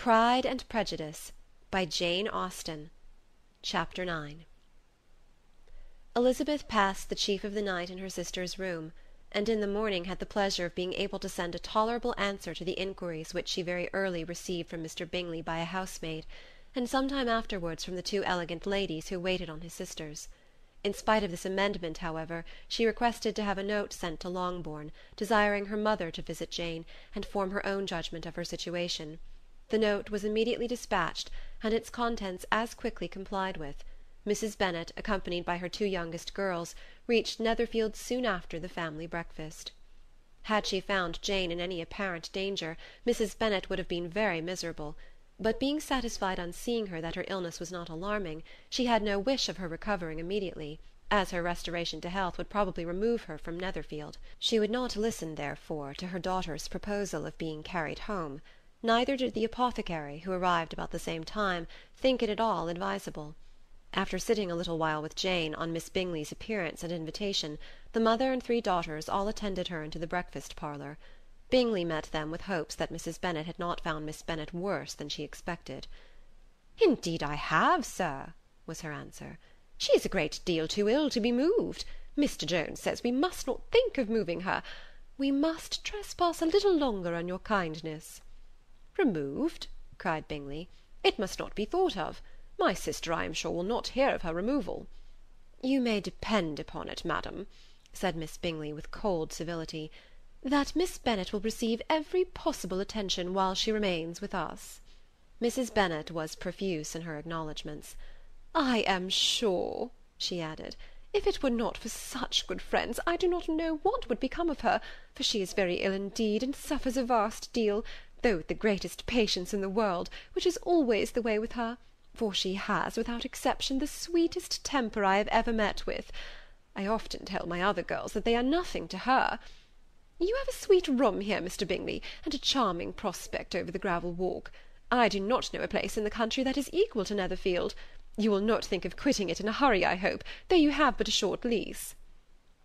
Pride and Prejudice by Jane Austen. Chapter 9. Elizabeth passed the chief of the night in her sister's room, and in the morning had the pleasure of being able to send a tolerable answer to the inquiries which she very early received from Mr. Bingley by a housemaid, and some time afterwards from the two elegant ladies who waited on his sisters. In spite of this amendment, however, she requested to have a note sent to Longbourn, desiring her mother to visit Jane, and form her own judgment of her situation. The note was immediately dispatched, and its contents as quickly complied with. Mrs. Bennet, accompanied by her two youngest girls, reached Netherfield soon after the family breakfast. Had she found Jane in any apparent danger, Mrs. Bennet would have been very miserable; but being satisfied on seeing her that her illness was not alarming, she had no wish of her recovering immediately, as her restoration to health would probably remove her from Netherfield. She would not listen, therefore, to her daughter's proposal of being carried home. Neither did the apothecary, who arrived about the same time, think it at all advisable. After sitting a little while with Jane, on Miss Bingley's appearance and invitation, the mother and three daughters all attended her into the breakfast parlour. Bingley met them with hopes that Mrs. Bennet had not found Miss Bennet worse than she expected. "Indeed I have, sir," was her answer. "She is a great deal too ill to be moved. Mr. Jones says we must not think of moving her. We must trespass a little longer on your kindness." "Removed?" cried Bingley. "It must not be thought of. My sister, I am sure, will not hear of her removal." "You may depend upon it, madam," said Miss Bingley with cold civility, "that Miss Bennet will receive every possible attention while she remains with us." Mrs. Bennet was profuse in her acknowledgments. "I am sure," she added, "if it were not for such good friends, I do not know what would become of her, for she is very ill indeed, and suffers a vast deal, though with the greatest patience in the world, which is always the way with her, for she has, without exception, the sweetest temper I have ever met with. I often tell my other girls that they are nothing to her. You have a sweet room here, Mr. Bingley, and a charming prospect over the gravel walk. I do not know a place in the country that is equal to Netherfield. You will not think of quitting it in a hurry, I hope, though you have but a short lease."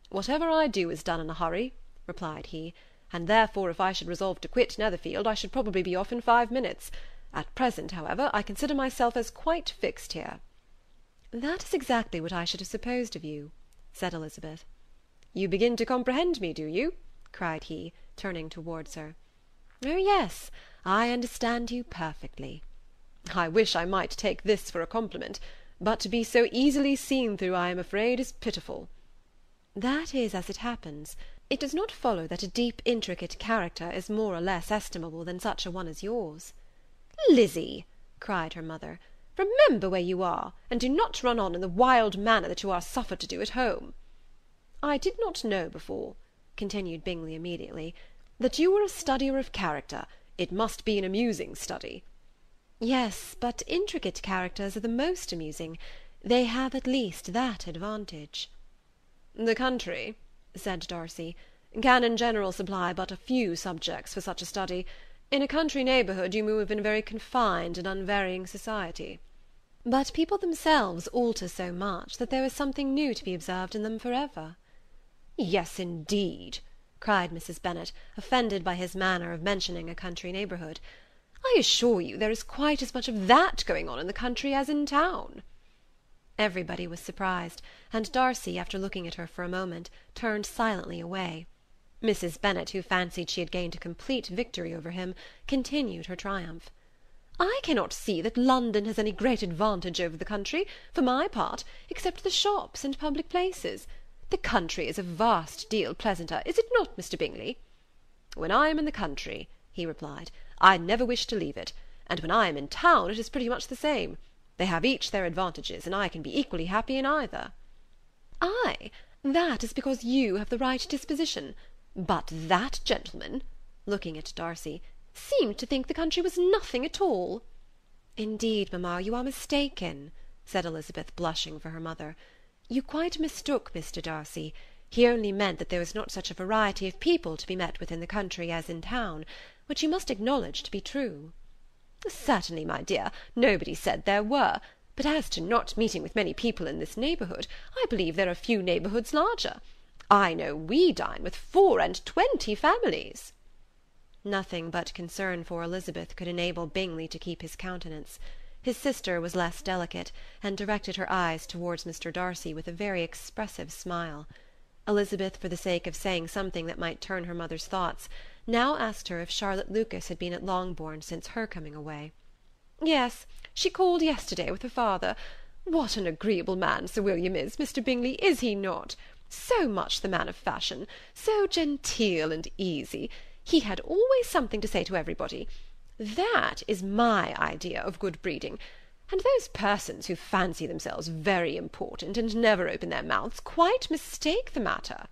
"Whatever I do is done in a hurry," replied he, "and therefore if I should resolve to quit Netherfield, I should probably be off in 5 minutes. At present, however, I consider myself as quite fixed here." "That is exactly what I should have supposed of you," said Elizabeth. "You begin to comprehend me, do you?" cried he, turning towards her. "Oh yes, I understand you perfectly." "I wish I might take this for a compliment, but to be so easily seen through, I am afraid, is pitiful." "That is as it happens. It does not follow that a deep, intricate character is more or less estimable than such a one as yours." "Lizzy," cried her mother, "remember where you are, and do not run on in the wild manner that you are suffered to do at home." "I did not know before," continued Bingley immediately, "that you were a studier of character. It must be an amusing study." "Yes, but intricate characters are the most amusing. They have at least that advantage." "The country," said Darcy, "can in general supply but a few subjects for such a study. In a country neighbourhood you move in a very confined and unvarying society." "But people themselves alter so much that there is something new to be observed in them for ever." "Yes, indeed," cried Mrs. Bennet, offended by his manner of mentioning a country neighbourhood. "I assure you there is quite as much of that going on in the country as in town." Everybody was surprised, and Darcy, after looking at her for a moment, turned silently away. Mrs. Bennet, who fancied she had gained a complete victory over him, continued her triumph. "I cannot see that London has any great advantage over the country, for my part, except the shops and public places. The country is a vast deal pleasanter, is it not, Mr. Bingley?" "When I am in the country," he replied, "I never wish to leave it, and when I am in town it is pretty much the same. They have each their advantages, and I can be equally happy in either." "Ay, that is because you have the right disposition. But that gentleman," looking at Darcy, "seemed to think the country was nothing at all." "Indeed, mamma, you are mistaken," said Elizabeth, blushing for her mother. "You quite mistook Mr. Darcy. He only meant that there was not such a variety of people to be met with in the country as in town, which you must acknowledge to be true." "Certainly, my dear, nobody said there were. But as to not meeting with many people in this neighbourhood, I believe there are few neighbourhoods larger. I know we dine with 24 families." Nothing but concern for Elizabeth could enable Bingley to keep his countenance. His sister was less delicate, and directed her eyes towards Mr. Darcy with a very expressive smile. Elizabeth, for the sake of saying something that might turn her mother's thoughts, now asked her if Charlotte Lucas had been at Longbourn since her coming away. "Yes, she called yesterday with her father. What an agreeable man Sir William is, Mr. Bingley, is he not? So much the man of fashion, so genteel and easy. He had always something to say to everybody. That is my idea of good breeding. And those persons who fancy themselves very important and never open their mouths quite mistake the matter."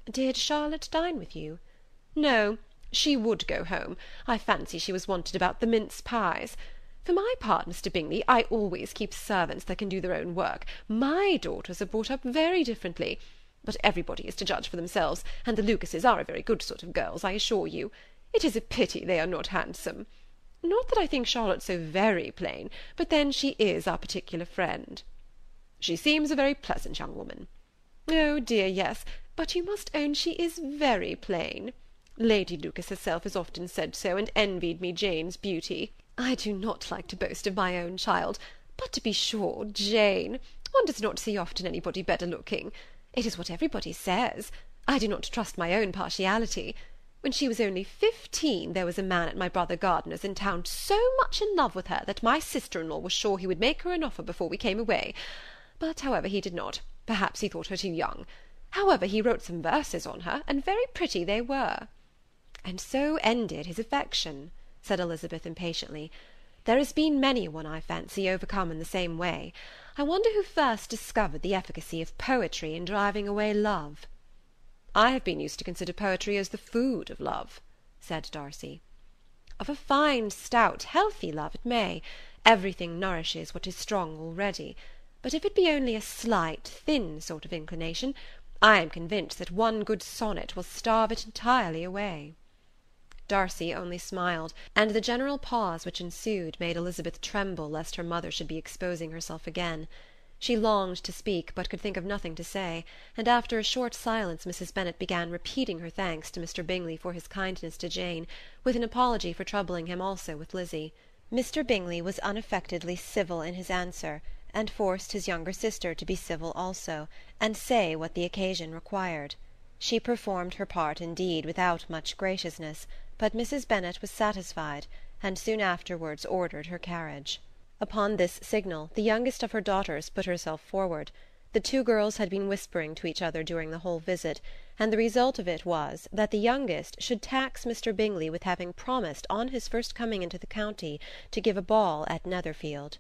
"Did Charlotte dine with you?" "No, she would go home. I fancy she was wanted about the mince pies. For my part, Mr. Bingley, I always keep servants that can do their own work. My daughters are brought up very differently. But everybody is to judge for themselves, and the Lucases are a very good sort of girls, I assure you. It is a pity they are not handsome. Not that I think Charlotte so very plain, but then she is our particular friend." "She seems a very pleasant young woman." "Oh dear, yes, but you must own she is very plain. Lady Lucas herself has often said so, and envied me Jane's beauty. I do not like to boast of my own child, but to be sure, Jane, one does not see often anybody better looking. It is what everybody says. I do not trust my own partiality. When she was only 15, there was a man at my brother Gardiner's in town so much in love with her that my sister-in-law was sure he would make her an offer before we came away. But, however, he did not. Perhaps he thought her too young. However, he wrote some verses on her, and very pretty they were." "And so ended his affection," said Elizabeth impatiently. "There has been many a one, I fancy, overcome in the same way. I wonder who first discovered the efficacy of poetry in driving away love." "I have been used to consider poetry as the food of love," said Darcy. "Of a fine, stout, healthy love it may. Everything nourishes what is strong already. But if it be only a slight, thin sort of inclination, I am convinced that one good sonnet will starve it entirely away." Darcy only smiled, and the general pause which ensued made Elizabeth tremble lest her mother should be exposing herself again. She longed to speak, but could think of nothing to say, and after a short silence Mrs. Bennet began repeating her thanks to Mr. Bingley for his kindness to Jane, with an apology for troubling him also with Lizzie. Mr. Bingley was unaffectedly civil in his answer, and forced his younger sister to be civil also, and say what the occasion required. She performed her part indeed without much graciousness, but Mrs. Bennet was satisfied, and soon afterwards ordered her carriage. Upon this signal, the youngest of her daughters put herself forward. The two girls had been whispering to each other during the whole visit, and the result of it was, that the youngest should tax Mr. Bingley with having promised, on his first coming into the county, to give a ball at Netherfield.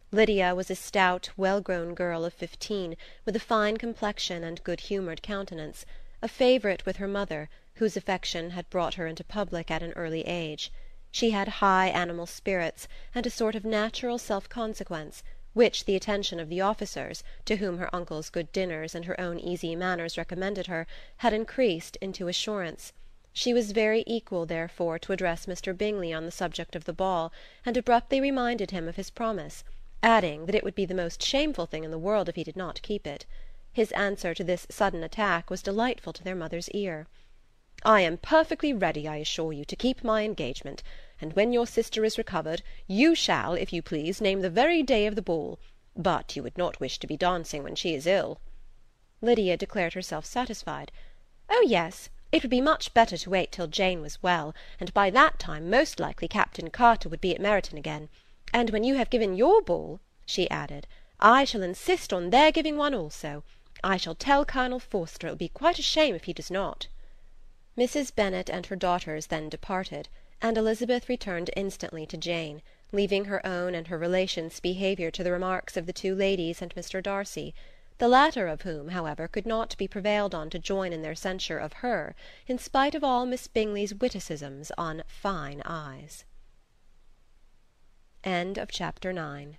Lydia was a stout, well-grown girl of 15, with a fine complexion and good-humoured countenance, a favourite with her mother, whose affection had brought her into public at an early age. She had high animal spirits, and a sort of natural self-consequence, which the attention of the officers, to whom her uncle's good dinners and her own easy manners recommended her, had increased into assurance. She was very equal, therefore, to address Mr. Bingley on the subject of the ball, and abruptly reminded him of his promise, adding that it would be the most shameful thing in the world if he did not keep it. His answer to this sudden attack was delightful to their mother's ear. "I am perfectly ready, I assure you, to keep my engagement, and when your sister is recovered, you shall, if you please, name the very day of the ball. But you would not wish to be dancing when she is ill." Lydia declared herself satisfied. "Oh yes, it would be much better to wait till Jane was well, and by that time most likely Captain Carter would be at Meryton again. And when you have given your ball," she added, "I shall insist on their giving one also. I shall tell Colonel Forster it will be quite a shame if he does not." Mrs. Bennet and her daughters then departed, and Elizabeth returned instantly to Jane, leaving her own and her relations' behaviour to the remarks of the two ladies and Mr. Darcy, the latter of whom, however, could not be prevailed on to join in their censure of her, in spite of all Miss Bingley's witticisms on fine eyes. Chapter 9